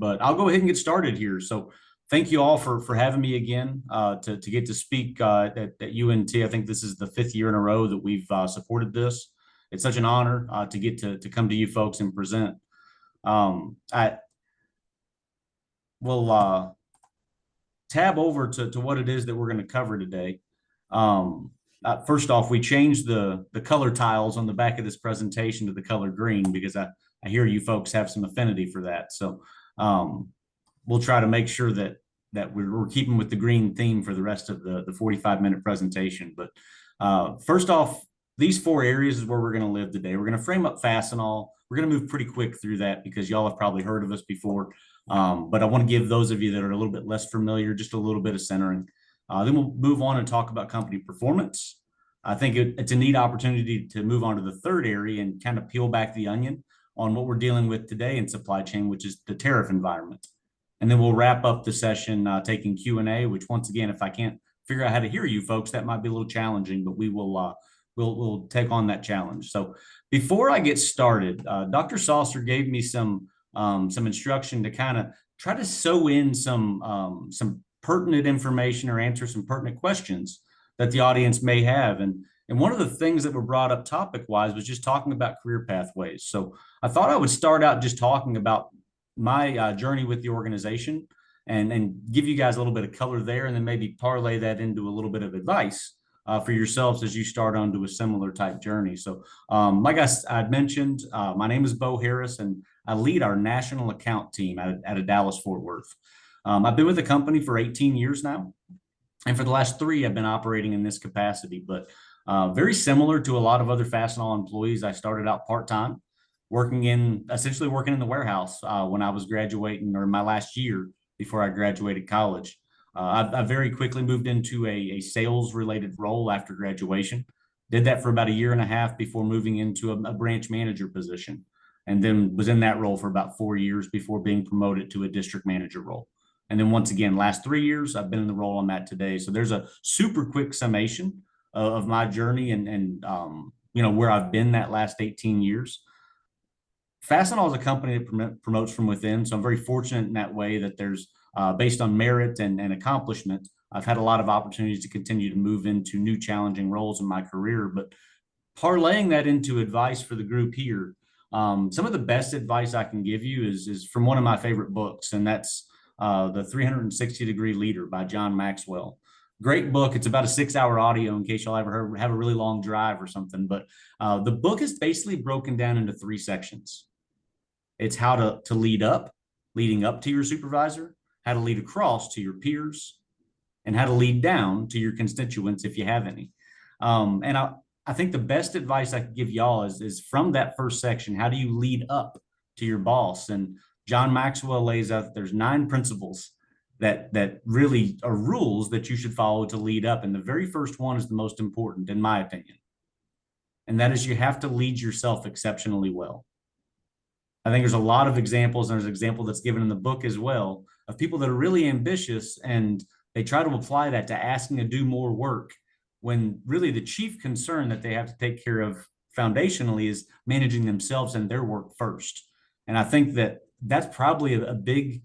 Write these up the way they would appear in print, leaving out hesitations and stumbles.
but I'll go ahead and get started here. So thank you all for having me again to get to speak at UNT. I think this is the fifth year in a row that we've supported this. It's such an honor to get to come to you folks and present. I will tab over to what it is that we're going to cover today. First off, we changed the color tiles on the back of this presentation to the color green because I hear you folks have some affinity for that. So we'll try to make sure that we're keeping with the green theme for the rest of the 45-minute presentation. But first off, these four areas is where we're going to live today. We're going to frame up Fastenal. We're going to move pretty quick through that because y'all have probably heard of us before. But I want to give those of you that are a little bit less familiar just a little bit of centering. Then we'll move on and talk about company performance. I think it's a neat opportunity to move on to the third area and kind of peel back the onion on what we're dealing with today in supply chain, which is the tariff environment. And then we'll wrap up the session taking Q&A, which once again, if I can't figure out how to hear you folks, that might be a little challenging, but we will we'll take on that challenge. So before I get started, Dr. Saucer gave me some instruction to kind of try to sew in some pertinent information or answer some pertinent questions that the audience may have. And one of the things that were brought up topic-wise was just talking about career pathways. So I thought I would start out just talking about my journey with the organization and give you guys a little bit of color there, and then maybe parlay that into a little bit of advice for yourselves as you start onto a similar type journey. So like I'd mentioned, my name is Bo Harris, and I lead our national account team out of Dallas-Fort Worth. I've been with the company for 18 years now, and for the last 3, I've been operating in this capacity. But very similar to a lot of other Fastenal employees, I started out part-time, essentially working in the warehouse when I was graduating, or my last year before I graduated college. I very quickly moved into a sales-related role after graduation. Did that for about 1.5 years before moving into a branch manager position, and then was in that role for about 4 years before being promoted to a district manager role. And then once again, last 3 years, I've been in the role I'm at today. So there's a super quick summation of my journey and where I've been that last 18 years. Fastenal is a company that promotes from within. So I'm very fortunate in that way that there's, based on merit and accomplishment, I've had a lot of opportunities to continue to move into new challenging roles in my career. But parlaying that into advice for the group here, some of the best advice I can give you is from one of my favorite books, and that's the 360-Degree Leader by John Maxwell. Great book. It's about a 6-hour audio in case y'all ever have a really long drive or something. But the book is basically broken down into 3 sections. It's how to lead up, leading up to your supervisor, how to lead across to your peers, and how to lead down to your constituents if you have any. And I think the best advice I could give y'all is from that first section. How do you lead up to your boss? And John Maxwell lays out that there's 9 principles that really are rules that you should follow to lead up. And the very first one is the most important, in my opinion. And that is you have to lead yourself exceptionally well. I think there's a lot of examples, and there's an example that's given in the book as well, of people that are really ambitious and they try to apply that to asking to do more work, when really the chief concern that they have to take care of foundationally is managing themselves and their work first. And I think that's probably a big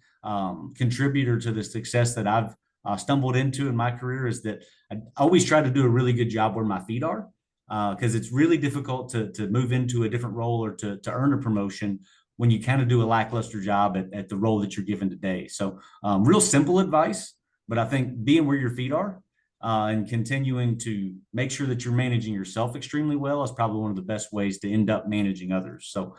contributor to the success that I've stumbled into in my career, is that I always try to do a really good job where my feet are, because it's really difficult to move into a different role or to earn a promotion when you kind of do a lackluster job at the role that you're given today. So real simple advice, but I think being where your feet are and continuing to make sure that you're managing yourself extremely well is probably one of the best ways to end up managing others. So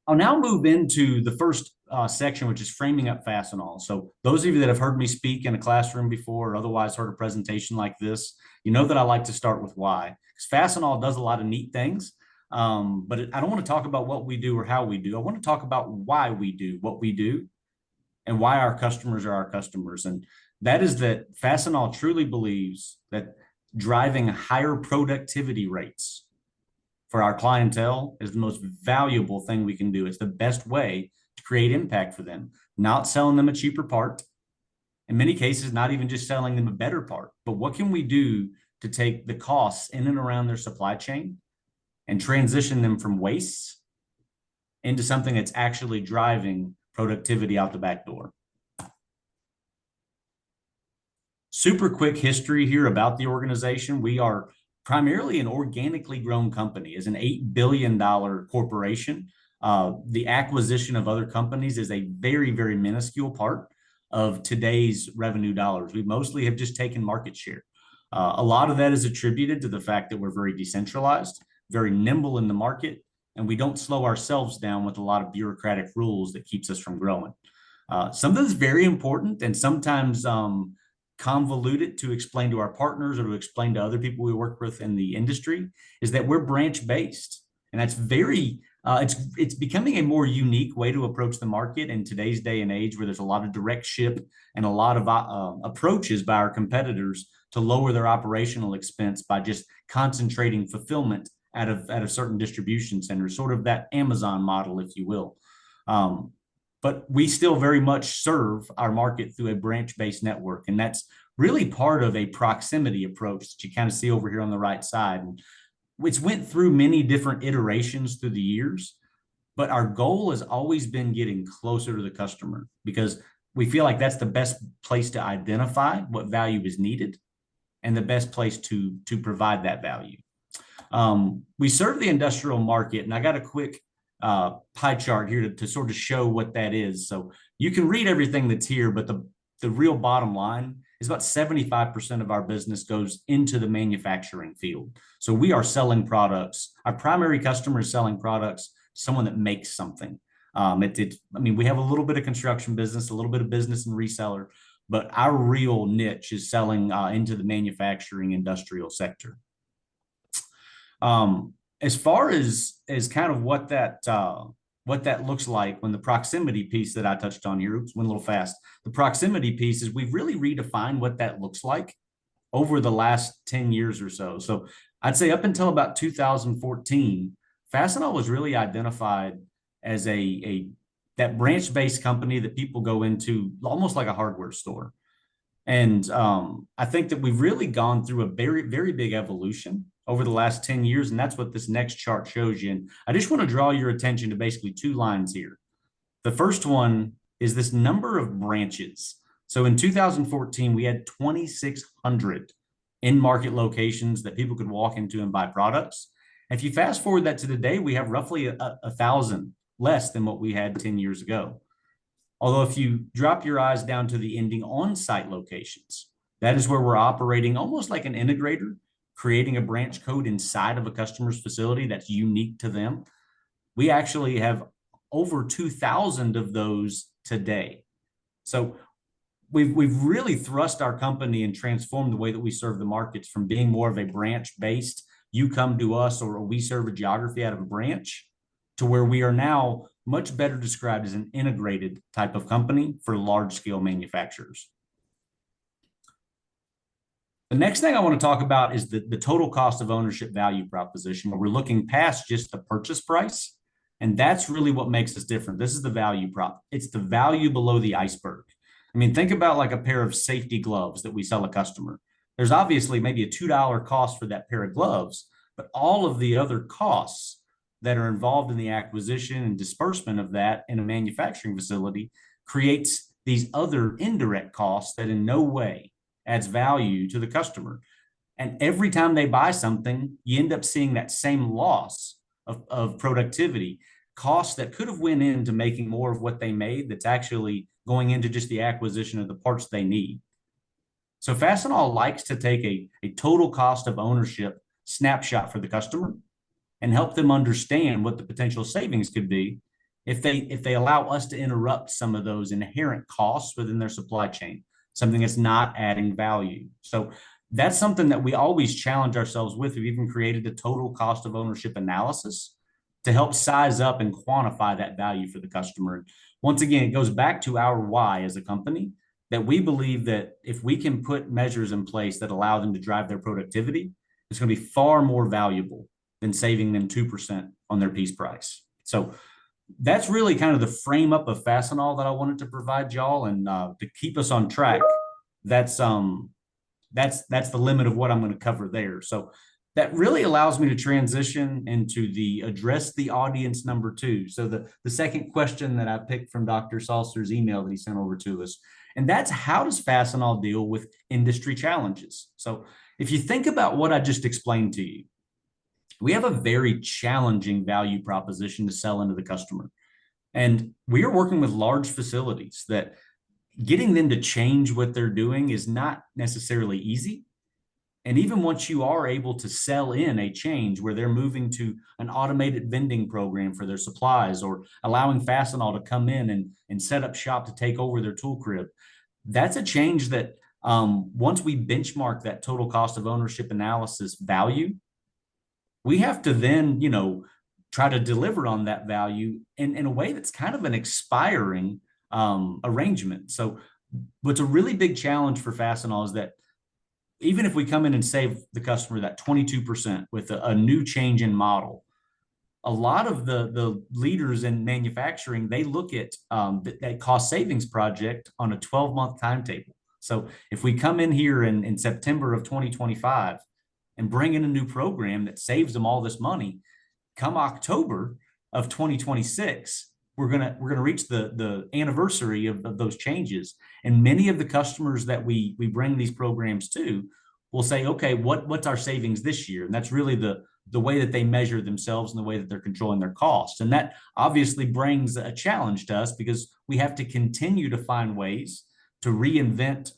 I'll now move into the first section, which is framing up Fastenal. So those of you that have heard me speak in a classroom before or otherwise heard a presentation like this, you know that I like to start with why. Because Fastenal does a lot of neat things, but I don't want to talk about what we do or how we do. I want to talk about why we do what we do and why our customers are our customers. And that is that Fastenal truly believes that driving higher productivity rates for our clientele is the most valuable thing we can do. It's the best way to create impact for them, not selling them a cheaper part. In many cases, not even just selling them a better part, but what can we do to take the costs in and around their supply chain and transition them from waste into something that's actually driving productivity out the back door. Super quick history here about the organization. We are primarily an organically grown company. As an $8 billion corporation, the acquisition of other companies is a very, very minuscule part of today's revenue dollars. We mostly have just taken market share. A lot of that is attributed to the fact that we're very decentralized, very nimble in the market, and we don't slow ourselves down with a lot of bureaucratic rules that keeps us from growing. Something that's very important and sometimes convoluted to explain to our partners or to explain to other people we work with in the industry is that we're branch based, and that's very it's becoming a more unique way to approach the market in today's day and age, where there's a lot of direct ship and a lot of approaches by our competitors to lower their operational expense by just concentrating fulfillment at a certain distribution center, sort of that Amazon model, if you will. But we still very much serve our market through a branch-based network. And that's really part of a proximity approach that you kind of see over here on the right side. And it's went through many different iterations through the years, but our goal has always been getting closer to the customer, because we feel like that's the best place to identify what value is needed and the best place to provide that value. We serve the industrial market, and I got a quick pie chart here to sort of show what that is. So you can read everything that's here, but the real bottom line is about 75% of our business goes into the manufacturing field. So we are selling products. Our primary customer is selling products to someone that makes something. I mean, we have a little bit of construction business, a little bit of business and reseller, but our real niche is selling into the manufacturing industrial sector. As far as kind of what that looks like when the proximity piece that I touched on here, oops, went a little fast. The proximity piece is we've really redefined what that looks like over the last 10 years or so. So I'd say up until about 2014, Fastenal was really identified as that branch-based company that people go into almost like a hardware store. And I think that we've really gone through a very, very big evolution over the last 10 years. And that's what this next chart shows you. And I just want to draw your attention to basically two lines here. The first one is this number of branches. So in 2014, we had 2,600 in-market locations that people could walk into and buy products. And if you fast forward that to today, we have roughly 1,000 less than what we had 10 years ago. Although if you drop your eyes down to the ending on-site locations, that is where we're operating almost like an integrator, creating a branch code inside of a customer's facility that's unique to them. We actually have over 2,000 of those today. So we've really thrust our company and transformed the way that we serve the markets from being more of a branch-based, you come to us or we serve a geography out of a branch, to where we are now much better described as an integrated type of company for large-scale manufacturers. The next thing I want to talk about is the total cost of ownership value proposition, where we're looking past just the purchase price. And that's really what makes us different. This is the value prop. It's the value below the iceberg. I mean, think about like a pair of safety gloves that we sell a customer. There's obviously maybe a $2 cost for that pair of gloves, but all of the other costs that are involved in the acquisition and disbursement of that in a manufacturing facility creates these other indirect costs that in no way adds value to the customer. And every time they buy something, you end up seeing that same loss of productivity, costs that could have went into making more of what they made that's actually going into just the acquisition of the parts they need. So Fastenal likes to take a total cost of ownership snapshot for the customer and help them understand what the potential savings could be if they allow us to interrupt some of those inherent costs within their supply chain, something that's not adding value. So that's something that we always challenge ourselves with. We've even created a total cost of ownership analysis to help size up and quantify that value for the customer. Once again, it goes back to our why as a company, that we believe that if we can put measures in place that allow them to drive their productivity, it's going to be far more valuable than saving them 2% on their piece price. So that's really kind of the frame up of Fastenal that I wanted to provide y'all, and to keep us on track. That's the limit of what I'm going to cover there. So That really allows me to transition into the address the audience number two. So the second question that I picked from Dr. Salster's email that he sent over to us, and that's how does Fastenal deal with industry challenges? So if you think about what I just explained to you, we have a very challenging value proposition to sell into the customer. And we are working with large facilities that getting them to change what they're doing is not necessarily easy. And even once you are able to sell in a change where they're moving to an automated vending program for their supplies or allowing Fastenal to come in and set up shop to take over their tool crib, that's a change that once we benchmark that total cost of ownership analysis value, we have to then, try to deliver on that value in a way that's kind of an expiring arrangement. So what's a really big challenge for Fastenal is that even if we come in and save the customer that 22% with a new change in model, a lot of the leaders in manufacturing, they look at that cost savings project on a 12-month timetable. So if we come in here in September of 2025 and bring in a new program that saves them all this money, come October of 2026, we're gonna reach the anniversary of those changes, and many of the customers that we bring these programs to will say, okay, what's our savings this year? And that's really the way that they measure themselves and the way that they're controlling their costs. And that obviously brings a challenge to us because we have to continue to find ways to reinvent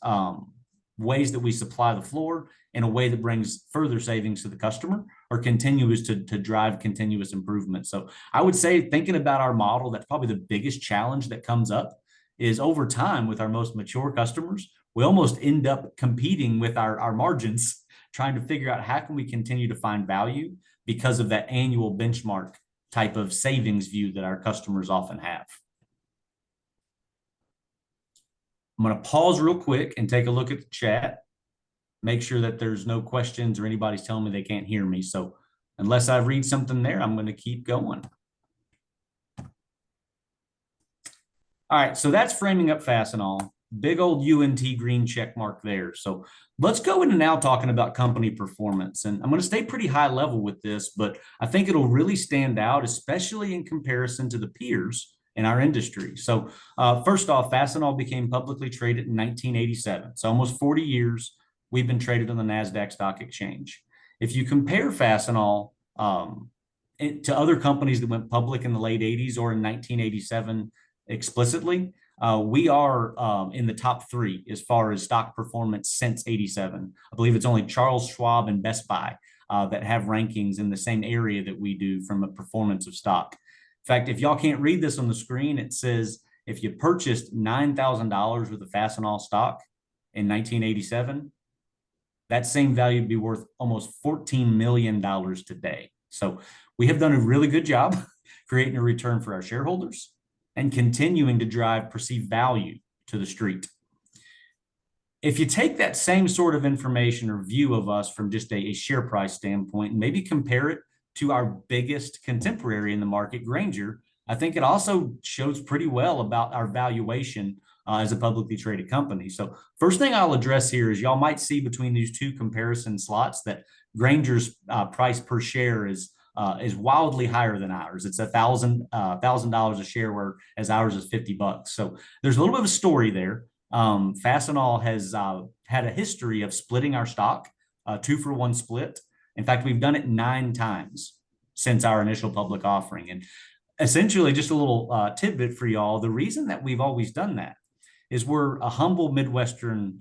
ways that we supply the floor in a way that brings further savings to the customer or continues to drive continuous improvement. So I would say thinking about our model, that's probably the biggest challenge that comes up is over time with our most mature customers, we almost end up competing with our margins, trying to figure out how can we continue to find value because of that annual benchmark type of savings view that our customers often have. I'm going to pause real quick and take a look at the chat, make sure that there's no questions or anybody's telling me they can't hear me. So unless I read something there, I'm going to keep going. All right, so that's framing up Fastenal. Big old UNT green check mark there. So let's go into now talking about company performance. And I'm going to stay pretty high level with this, but I think it'll really stand out, especially in comparison to the peers in our industry. So first off, Fastenal became publicly traded in 1987. So almost 40 years we've been traded on the NASDAQ stock exchange. If you compare Fastenal to other companies that went public in the late 80s or in 1987 explicitly, we are in the top three as far as stock performance since 87. I believe it's only Charles Schwab and Best Buy that have rankings in the same area that we do from a performance of stock. In fact, if y'all can't read this on the screen, it says if you purchased $9,000 worth of Fastenal stock in 1987, that same value would be worth almost $14 million today. So we have done a really good job creating a return for our shareholders and continuing to drive perceived value to the street. If you take that same sort of information or view of us from just a share price standpoint and maybe compare it to our biggest contemporary in the market, Grainger, I think it also shows pretty well about our valuation as a publicly traded company. So first thing I'll address here is y'all might see between these two comparison slots that Grainger's price per share is wildly higher than ours. It's $1,000 a share, whereas ours is $50. So there's a little bit of a story there. Fastenal has had a history of splitting our stock, 2-for-1 split. In fact, we've done it 9 times since our initial public offering. And essentially, just a little tidbit for y'all, the reason that we've always done that is we're a humble Midwestern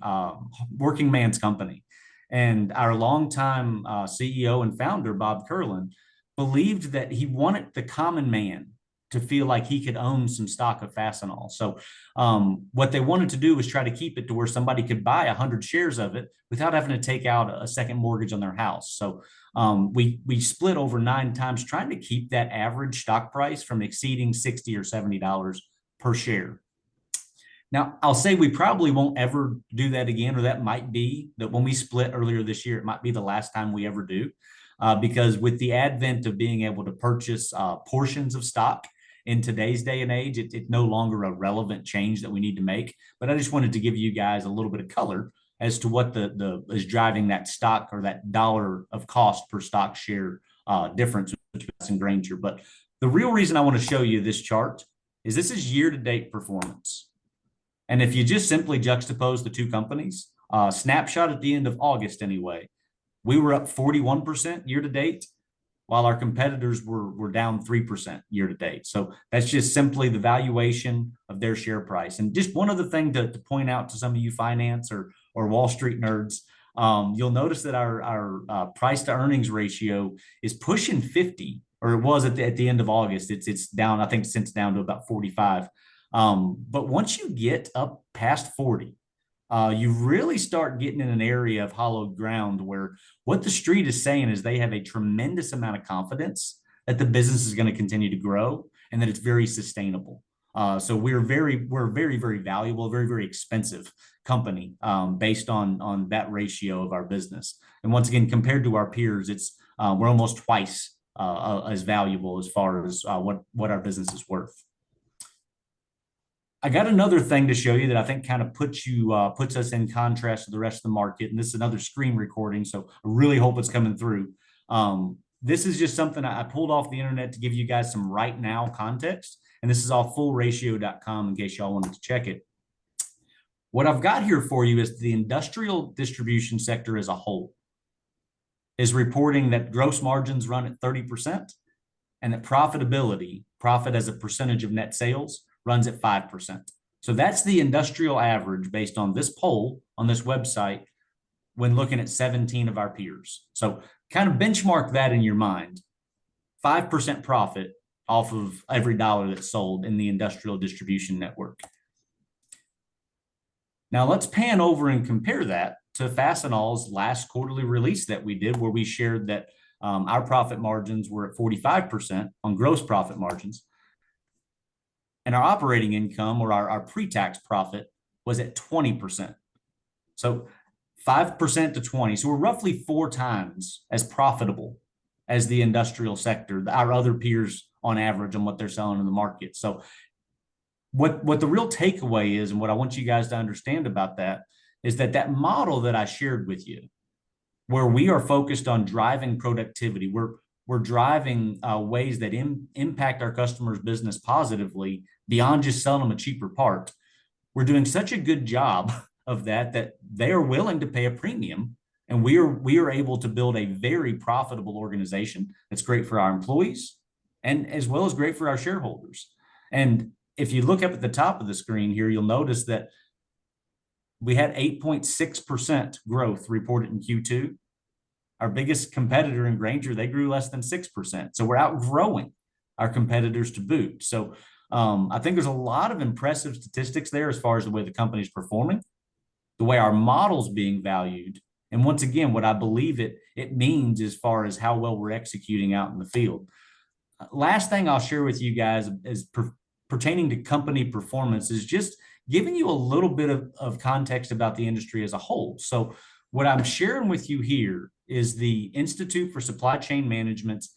working man's company. And our longtime CEO and founder, Bob Curlin, believed that he wanted the common man to feel like he could own some stock of Fastenal. So what they wanted to do was try to keep it to where somebody could buy 100 shares of it without having to take out a second mortgage on their house. So we split over 9 times trying to keep that average stock price from exceeding $60 or $70 per share. Now, I'll say we probably won't ever do that again, or that might be that when we split earlier this year, it might be the last time we ever do. Because with the advent of being able to purchase portions of stock in today's day and age, it's no longer a relevant change that we need to make. But I just wanted to give you guys a little bit of color as to what the is driving that stock or that dollar of cost per stock share difference between us and Grainger. But the real reason I want to show you this chart is this is year-to-date performance. And if you just simply juxtapose the two companies, snapshot at the end of August anyway, we were up 41% year to date, while our competitors were down 3% year to date. So that's just simply the valuation of their share price. And just one other thing to point out to some of you finance or Wall Street nerds, you'll notice that our price to earnings ratio is pushing 50, or it was at the end of August. It's down, I think since down to about 45. But once you get up past 40, you really start getting in an area of hollowed ground where what the street is saying is they have a tremendous amount of confidence that the business is going to continue to grow and that it's very sustainable. So we're very, very valuable, very expensive company based on that ratio of our business. And once again, compared to our peers, it's we're almost twice as valuable as far as what our business is worth. I got another thing to show you that I think kind of puts us in contrast to the rest of the market. And this is another screen recording, so I really hope it's coming through. This is just something I pulled off the internet to give you guys some right now context. And this is all fullratio.com in case y'all wanted to check it. What I've got here for you is the industrial distribution sector as a whole is reporting that gross margins run at 30% and that profit as a percentage of net sales, runs at 5%. So that's the industrial average based on this poll on this website when looking at 17 of our peers. So kind of benchmark that in your mind. 5% profit off of every dollar that's sold in the industrial distribution network. Now let's pan over and compare that to Fastenal's last quarterly release that we did, where we shared that our profit margins were at 45% on gross profit margins. And our operating income, or our pre-tax profit, was at 20%. So 5% to 20. So we're roughly 4 times as profitable as the industrial sector, our other peers on average on what they're selling in the market. So what the real takeaway is, and what I want you guys to understand about that, is that model that I shared with you, where we are focused on driving productivity, we're driving ways that impact our customers' business positively beyond just selling them a cheaper part. We're doing such a good job of that they are willing to pay a premium, and we are able to build a very profitable organization that's great for our employees and as well as great for our shareholders. And if you look up at the top of the screen here, you'll notice that we had 8.6% growth reported in Q2. Our biggest competitor in Grainger, they grew less than 6%. So we're outgrowing our competitors to boot. So I think there's a lot of impressive statistics there as far as the way the company's performing, the way our model's being valued, and once again, what I believe it means as far as how well we're executing out in the field. Last thing I'll share with you guys is pertaining to company performance is just giving you a little bit of context about the industry as a whole. So what I'm sharing with you here is the Institute for Supply Chain Management's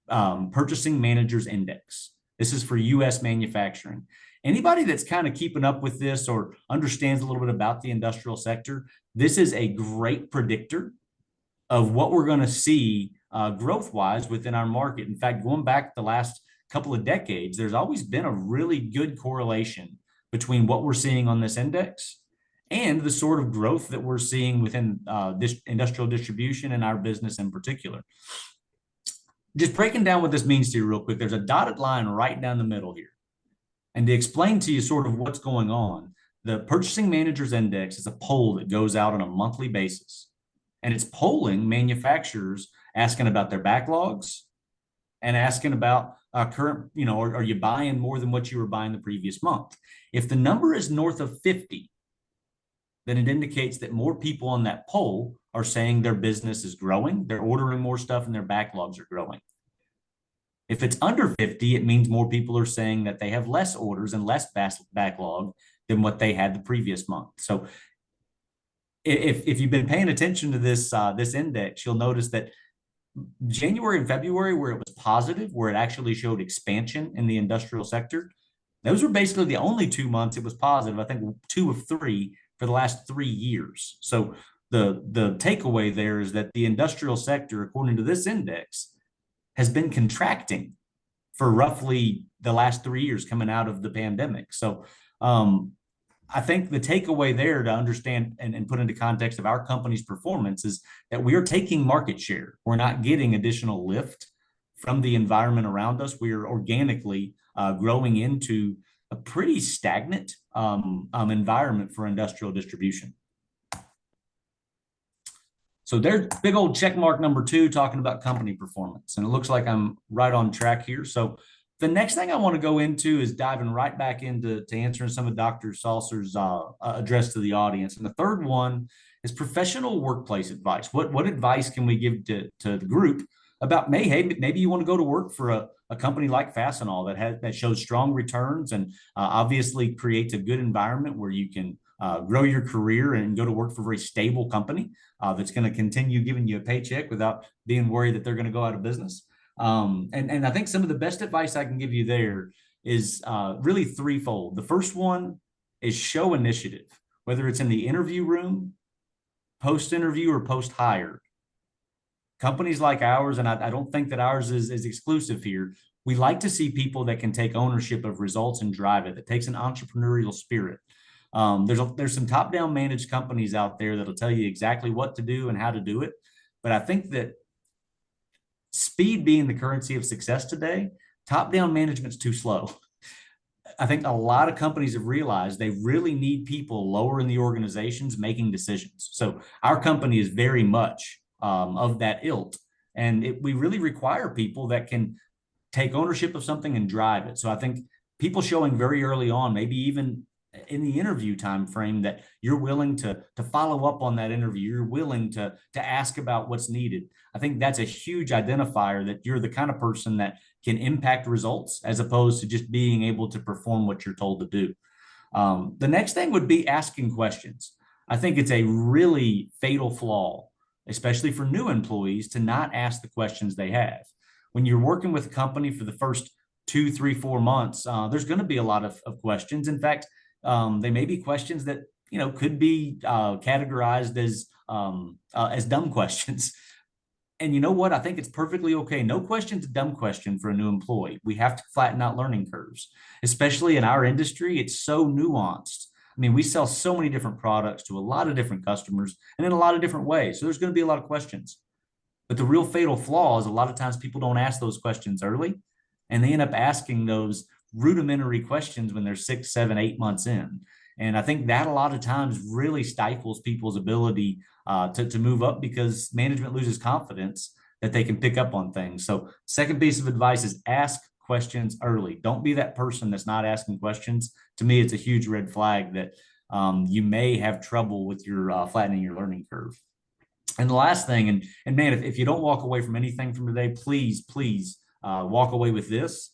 Purchasing Managers Index. This is for U.S. manufacturing. Anybody that's kind of keeping up with this or understands a little bit about the industrial sector, this is a great predictor of what we're going to see growth-wise within our market. In fact, going back the last couple of decades, there's always been a really good correlation between what we're seeing on this index and the sort of growth that we're seeing within this industrial distribution and our business in particular. Just breaking down what this means to you real quick, there's a dotted line right down the middle here. And to explain to you sort of what's going on, the Purchasing Managers Index is a poll that goes out on a monthly basis. And it's polling manufacturers asking about their backlogs and asking about current, are you buying more than what you were buying the previous month? If the number is north of 50, then it indicates that more people on that poll are saying their business is growing, they're ordering more stuff, and their backlogs are growing. If it's under 50, it means more people are saying that they have less orders and less backlog than what they had the previous month. So if you've been paying attention to this index, you'll notice that January and February, where it was positive, where it actually showed expansion in the industrial sector, those were basically the only 2 months it was positive. I think 2 of 3 for the last 3 years. So the takeaway there is that the industrial sector, according to this index, has been contracting for roughly the last 3 years coming out of the pandemic. So I think the takeaway there to understand and put into context of our company's performance is that we are taking market share. We're not getting additional lift from the environment around us. We are organically growing into a pretty stagnant environment for industrial distribution. So there's big old check mark number 2, talking about company performance. And it looks like I'm right on track here. So the next thing I want to go into is diving right back into answering some of Dr. Salser's address to the audience. And the third one is professional workplace advice. What advice can we give to the group about, hey, maybe you want to go to work for a company like Fastenal that shows strong returns and obviously creates a good environment where you can grow your career and go to work for a very stable company that's going to continue giving you a paycheck without being worried that they're going to go out of business. And I think some of the best advice I can give you there is really threefold. The first one is show initiative, whether it's in the interview room, post-interview, or post-hire. Companies like ours, and I don't think that ours is exclusive here, we like to see people that can take ownership of results and drive it, that takes an entrepreneurial spirit. There's some top-down managed companies out there that'll tell you exactly what to do and how to do it. But I think that speed being the currency of success today, top-down management's too slow. I think a lot of companies have realized they really need people lower in the organizations making decisions. So our company is very much of that ilk. And we really require people that can take ownership of something and drive it. So I think people showing very early on, maybe even in the interview time frame, that you're willing to follow up on that interview, you're willing to ask about what's needed. I think that's a huge identifier that you're the kind of person that can impact results as opposed to just being able to perform what you're told to do. The next thing would be asking questions. I think it's a really fatal flaw, especially for new employees, to not ask the questions they have. When you're working with a company for the first 2, 3, 4 months, there's going to be a lot of questions. In fact, they may be questions that could be categorized as dumb questions. And you know what? I think it's perfectly okay. No question's a dumb question for a new employee. We have to flatten out learning curves, especially in our industry. It's so nuanced. I mean, we sell so many different products to a lot of different customers and in a lot of different ways. So there's going to be a lot of questions. But the real fatal flaw is a lot of times people don't ask those questions early, and they end up asking those rudimentary questions when they're 6, 7, 8 months in. And I think that a lot of times really stifles people's ability to move up, because management loses confidence that they can pick up on things. So second piece of advice is ask questions early. Don't be that person that's not asking questions. To me, it's a huge red flag that you may have trouble with your flattening your learning curve. And the last thing, and man, if you don't walk away from anything from today, please walk away with this.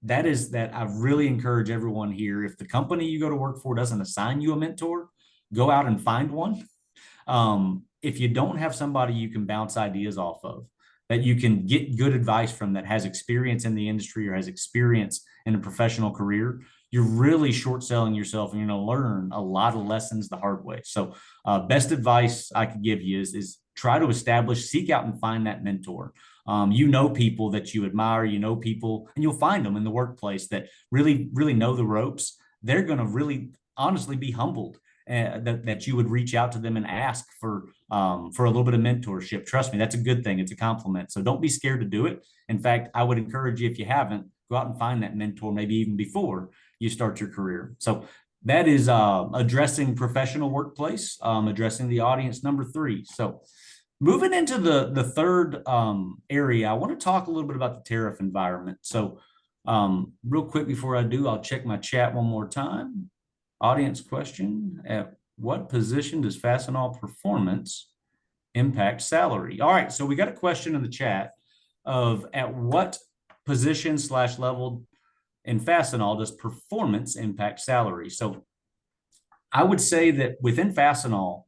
That is that I really encourage everyone here, if the company you go to work for doesn't assign you a mentor, go out and find one. If you don't have somebody you can bounce ideas off of, that you can get good advice from, that has experience in the industry or has experience in a professional career, you're really short selling yourself, and you're going to learn a lot of lessons the hard way. So best advice I could give you is try to seek out and find that mentor. People that you admire, people, and you'll find them in the workplace that really, really know the ropes. They're going to really honestly be humbled that you would reach out to them and ask for a little bit of mentorship. Trust me, that's a good thing. It's a compliment. So don't be scared to do it. In fact, I would encourage you, if you haven't, go out and find that mentor, maybe even before you start your career. So that is addressing professional workplace, addressing the audience number 3. So moving into the third area, I want to talk a little bit about the tariff environment. So real quick before I do, I'll check my chat one more time. Audience question: at what position does Fastenal performance impact salary? All right, so we got a question in the chat of at what position / level in Fastenal does performance impact salary? So I would say that within Fastenal,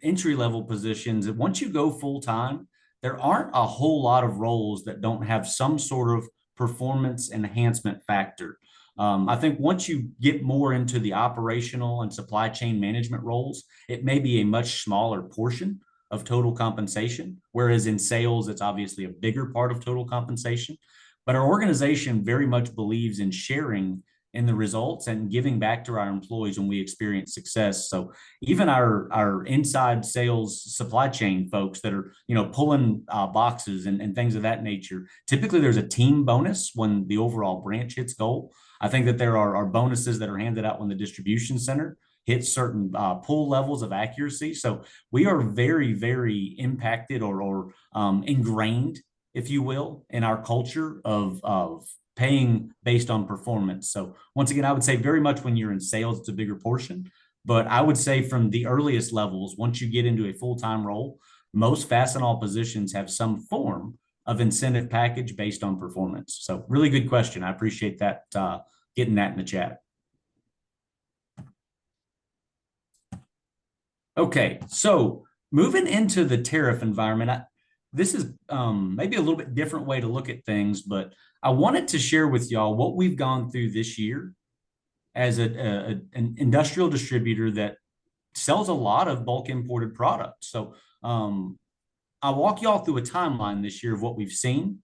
entry-level positions, once you go full-time, there aren't a whole lot of roles that don't have some sort of performance enhancement factor. I think once you get more into the operational and supply chain management roles, it may be a much smaller portion of total compensation, whereas in sales, it's obviously a bigger part of total compensation. But our organization very much believes in sharing in the results and giving back to our employees when we experience success. So even our inside sales supply chain folks that are pulling boxes and things of that nature, typically there's a team bonus when the overall branch hits goal. I think that there are bonuses that are handed out when the distribution center hits certain pull levels of accuracy. So we are very, very impacted or ingrained, if you will, in our culture of paying based on performance. So once again, I would say very much when you're in sales, it's a bigger portion. But I would say from the earliest levels, once you get into a full-time role, most Fastenal positions have some form of incentive package based on performance. So really good question. I appreciate that, getting that in the chat. Okay, so moving into the tariff environment, this is maybe a little bit different way to look at things, but I wanted to share with y'all what we've gone through this year as an industrial distributor that sells a lot of bulk imported products. So I'll walk y'all through a timeline this year of what we've seen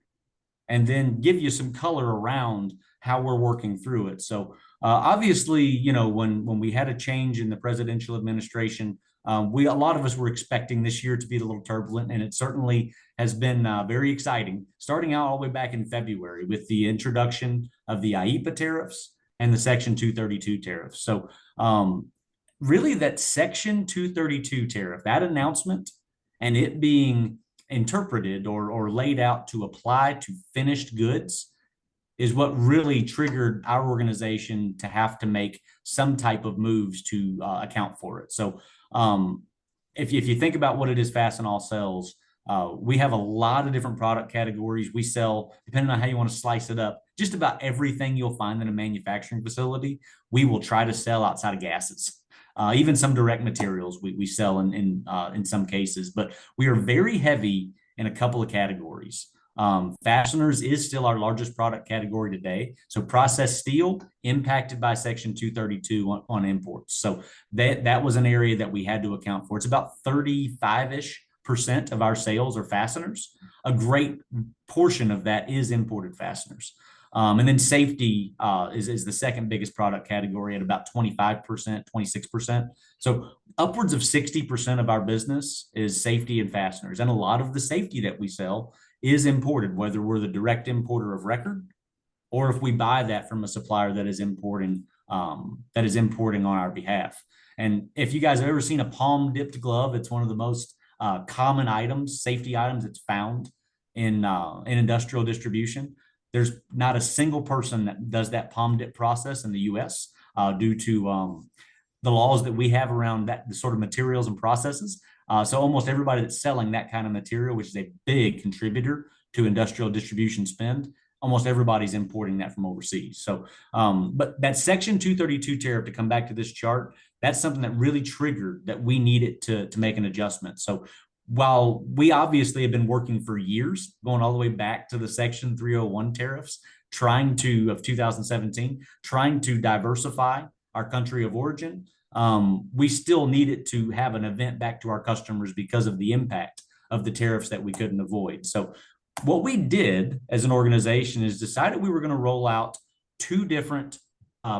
and then give you some color around how we're working through it. So obviously, when we had a change in the presidential administration, a lot of us were expecting this year to be a little turbulent, and it certainly has been very exciting, starting out all the way back in February with the introduction of the IEEPA tariffs and the Section 232 tariffs. So really that Section 232 tariff, that announcement and it being interpreted or laid out to apply to finished goods is what really triggered our organization to have to make some type of moves to account for it. So if you think about what it is Fastenal sells, we have a lot of different product categories. We sell, depending on how you want to slice it up, just about everything you'll find in a manufacturing facility, we will try to sell outside of gases. Even some direct materials we sell in some cases, but we are very heavy in a couple of categories. Fasteners is still our largest product category today. So processed steel impacted by Section 232 on imports. So that was an area that we had to account for. It's about 35-ish% of our sales are fasteners. A great portion of that is imported fasteners. And then safety is the second biggest product category at about 25%, 26%. So upwards of 60% of our business is safety and fasteners. And a lot of the safety that we sell is imported, whether we're the direct importer of record or if we buy that from a supplier that is importing on our behalf. And if you guys have ever seen a palm dipped glove, it's one of the most common items, safety items that's found in industrial distribution. There's not a single person that does that palm dip process in the U.S. Due to the laws that we have around that the sort of materials and processes. So almost everybody that's selling that kind of material, which is a big contributor to industrial distribution spend, almost everybody's importing that from overseas. So, but that Section 232 tariff, to come back to this chart, that's something that really triggered that we needed to make an adjustment. So while we obviously have been working for years, going all the way back to the Section 301 tariffs, of 2017, trying to diversify our country of origin, we still needed to have an event back to our customers because of the impact of the tariffs that we couldn't avoid. So what we did as an organization is decided we were going to roll out two different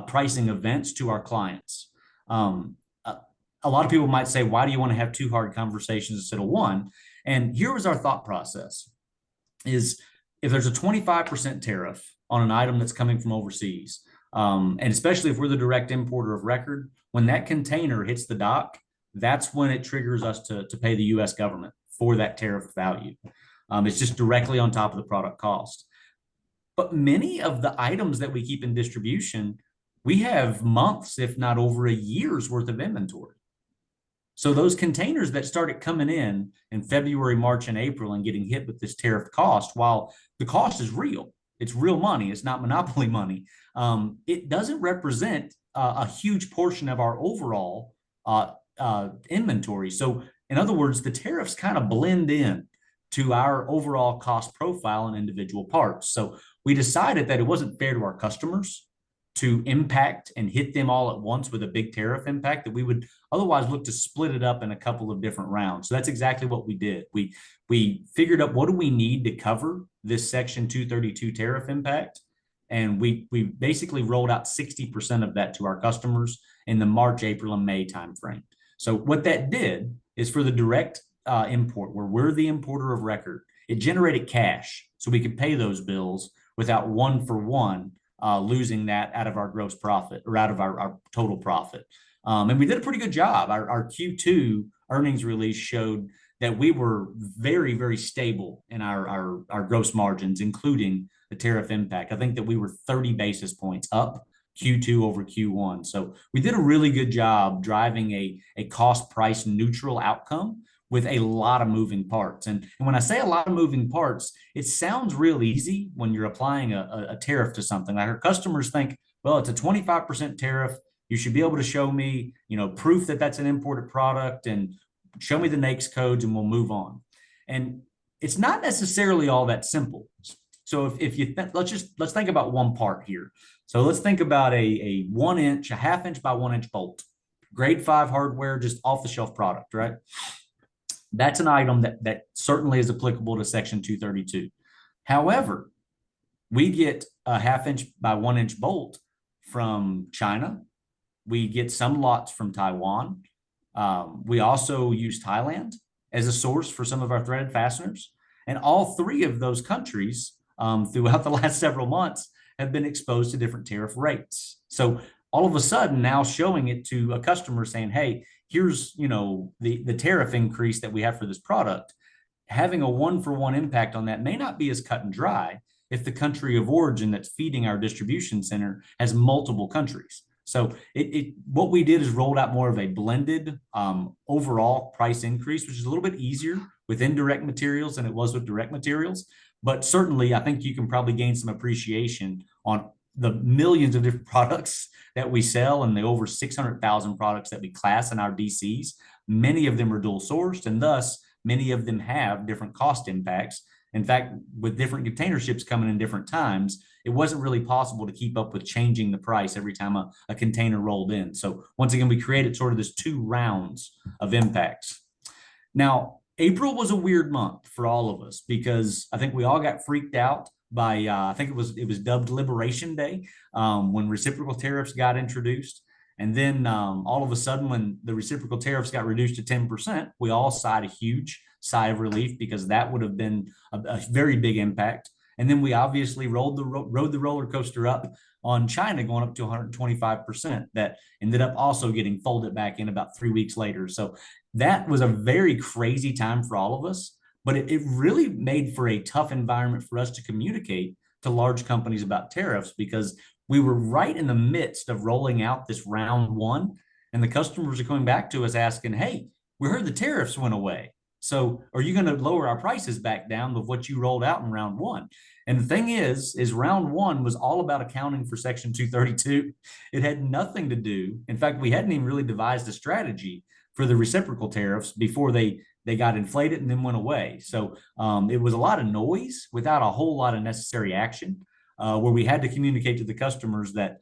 pricing events to our clients. A lot of people might say, why do you want to have two hard conversations instead of one? And here was our thought process is if there's a 25% tariff on an item that's coming from overseas, and especially if we're the direct importer of record, when that container hits the dock, that's when it triggers us to pay the U.S. government for that tariff value. It's just directly on top of the product cost. But many of the items that we keep in distribution, we have months, if not over a year's worth of inventory. So those containers that started coming in February, March, and April and getting hit with this tariff cost, while the cost is real, it's real money, it's not monopoly money, it doesn't represent a huge portion of our overall inventory. So in other words, the tariffs kind of blend in to our overall cost profile and individual parts. So we decided that it wasn't fair to our customers to impact and hit them all at once with a big tariff impact, that we would otherwise look to split it up in a couple of different rounds. So that's exactly what we did. We figured out what do we need to cover this Section 232 tariff impact, and we basically rolled out 60% of that to our customers in the March, April, and May timeframe. So what that did is for the direct import, where we're the importer of record, it generated cash so we could pay those bills without one for one losing that out of our gross profit or out of our total profit. And we did a pretty good job. Our Q2 earnings release showed that we were very, very stable in our gross margins, including the tariff impact. I think that we were 30 basis points up Q2 over Q1. So we did a really good job driving a cost price neutral outcome with a lot of moving parts. And when I say a lot of moving parts, it sounds real easy when you're applying a tariff to something. Like our customers think, well, it's a 25% tariff. You should be able to show me, proof that that's an imported product and show me the NAICS codes and we'll move on. And it's not necessarily all that simple. So if you let's think about one part here. So let's think about a 1 inch, a half inch by 1 inch bolt, grade 5 hardware, just off the shelf product, right? That's an item that certainly is applicable to Section 232. However, we get a half inch by 1 inch bolt from China. We get some lots from Taiwan. We also use Thailand as a source for some of our threaded fasteners. And all three of those countries throughout the last several months have been exposed to different tariff rates. So all of a sudden now showing it to a customer saying, hey, here's the tariff increase that we have for this product, having a one-for-one impact on that may not be as cut and dry if the country of origin that's feeding our distribution center has multiple countries. So what we did is rolled out more of a blended overall price increase, which is a little bit easier with indirect materials than it was with direct materials. But certainly, I think you can probably gain some appreciation on the millions of different products that we sell and the over 600,000 products that we class in our DCs. Many of them are dual sourced, and thus many of them have different cost impacts. In fact, with different container ships coming in different times, it wasn't really possible to keep up with changing the price every time a container rolled in. So once again, we created sort of this 2 rounds of impacts. Now, April was a weird month for all of us because I think we all got freaked out by I think it was dubbed Liberation Day when reciprocal tariffs got introduced. And then all of a sudden, when the reciprocal tariffs got reduced to 10%, we all sighed a huge sigh of relief because that would have been a very big impact. And then we obviously rode the roller coaster up on China going up to 125%. That ended up also getting folded back in about 3 weeks later. So that was a very crazy time for all of us, but it really made for a tough environment for us to communicate to large companies about tariffs because we were right in the midst of rolling out this round 1, and the customers are coming back to us asking, hey, we heard the tariffs went away. So are you going to lower our prices back down with what you rolled out in round 1? And the thing is round 1 was all about accounting for Section 232. It had nothing to do. In fact, we hadn't even really devised a strategy for the reciprocal tariffs before they got inflated and then went away. So it was a lot of noise without a whole lot of necessary action, where we had to communicate to the customers that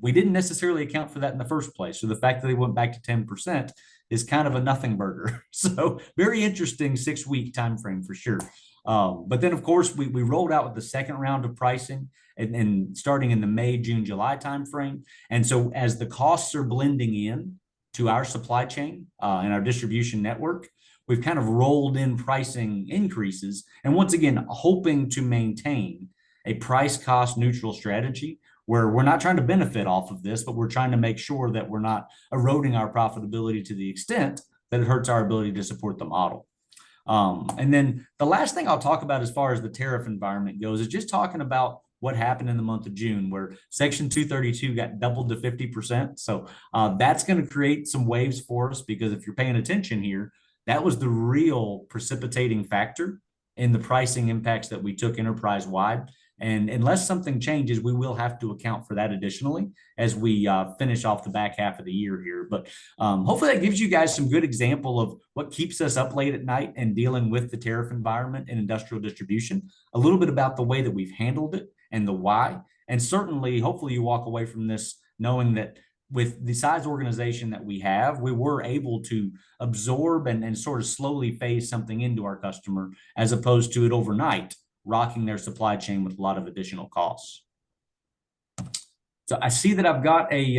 we didn't necessarily account for that in the first place. So the fact that they went back to 10% is kind of a nothing burger. So very interesting 6-week time frame for sure. But then, of course, we rolled out with the second round of pricing and starting in the May, June, July timeframe. And so as the costs are blending in to our supply chain and our distribution network, we've kind of rolled in pricing increases. And once again, hoping to maintain a price cost neutral strategy where we're not trying to benefit off of this, but we're trying to make sure that we're not eroding our profitability to the extent that it hurts our ability to support the model. And then the last thing I'll talk about as far as the tariff environment goes is just talking about what happened in the month of June, where Section 232 got doubled to 50%. So that's going to create some waves for us because if you're paying attention here, that was the real precipitating factor in the pricing impacts that we took enterprise-wide. And unless something changes, we will have to account for that additionally as we finish off the back half of the year here. But hopefully that gives you guys some good example of what keeps us up late at night and dealing with the tariff environment and industrial distribution, a little bit about the way that we've handled it and the why. And certainly, hopefully you walk away from this knowing that with the size organization that we have, we were able to absorb and sort of slowly phase something into our customer as opposed to it overnight rocking their supply chain with a lot of additional costs. So I see that I've got a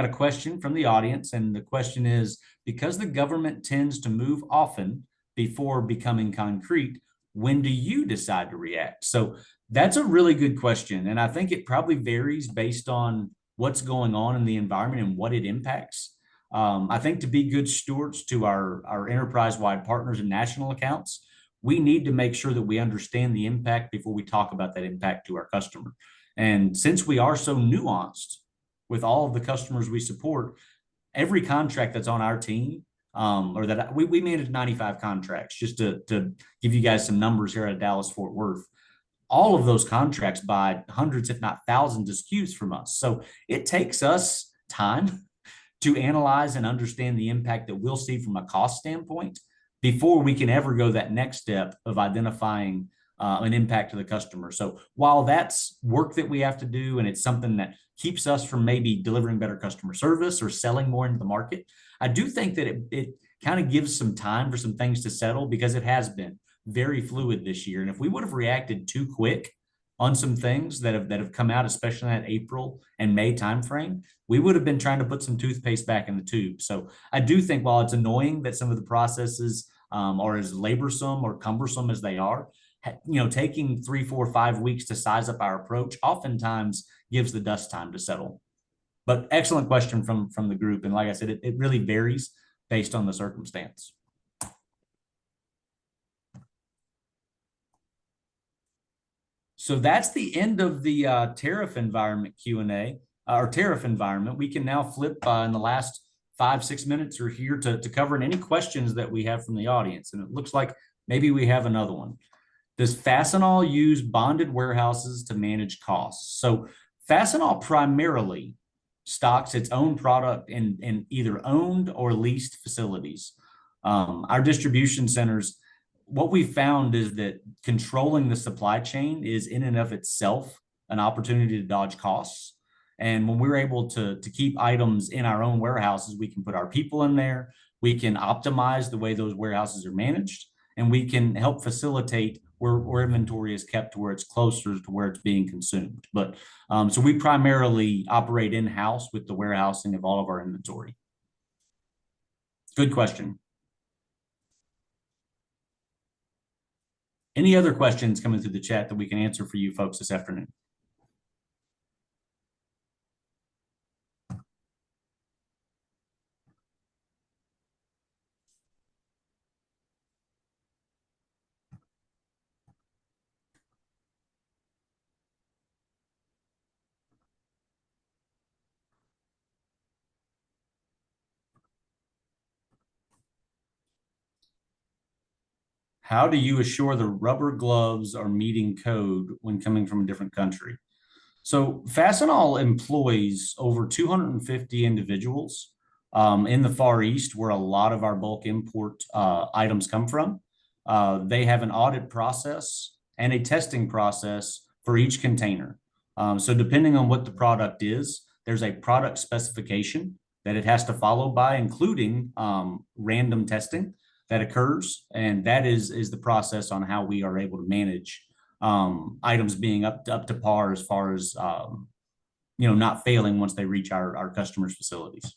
question from the audience, and the question is, because the government tends to move often before becoming concrete, when do you decide to react? So that's a really good question. And I think it probably varies based on what's going on in the environment and what it impacts. I think to be good stewards to our enterprise-wide partners and national accounts, we need to make sure that we understand the impact before we talk about that impact to our customer. And since we are so nuanced with all of the customers we support, every contract that's on our team, or that we manage 95 contracts, just to give you guys some numbers here at Dallas Fort Worth. All of those contracts buy hundreds, if not thousands, of SKUs from us. So it takes us time to analyze and understand the impact that we'll see from a cost standpoint before we can ever go that next step of identifying an impact to the customer. So while that's work that we have to do, and it's something that keeps us from maybe delivering better customer service or selling more into the market, I do think that it kind of gives some time for some things to settle, because it has been very fluid this year. And if we would have reacted too quick on some things that have come out, especially in that April and May timeframe, we would have been trying to put some toothpaste back in the tube. So I do think while it's annoying that some of the processes are as laborsome or cumbersome as they are, taking 3, 4, 5 weeks to size up our approach oftentimes gives the dust time to settle. But excellent question from the group. And like I said, it really varies based on the circumstance. So that's the end of the tariff environment Q&A, or tariff environment. We can now flip in the last 5, 6 minutes or here to covering any questions that we have from the audience. And it looks like maybe we have another one. Does Fastenal use bonded warehouses to manage costs? So Fastenal primarily stocks its own product in either owned or leased facilities. Our distribution centers, what we found is that controlling the supply chain is in and of itself an opportunity to dodge costs. And when we're able to keep items in our own warehouses, we can put our people in there, we can optimize the way those warehouses are managed, and we can help facilitate where inventory is kept to where it's closer to where it's being consumed. But so we primarily operate in-house with the warehousing of all of our inventory. Good question. Any other questions coming through the chat that we can answer for you folks this afternoon? How do you assure the rubber gloves are meeting code when coming from a different country? So Fastenal employs over 250 individuals in the Far East, where a lot of our bulk import items come from. They have an audit process and a testing process for each container. So depending on what the product is, there's a product specification that it has to follow by, including random testing that occurs. And that is the process on how we are able to manage items being up to par as far as not failing once they reach our customers' facilities.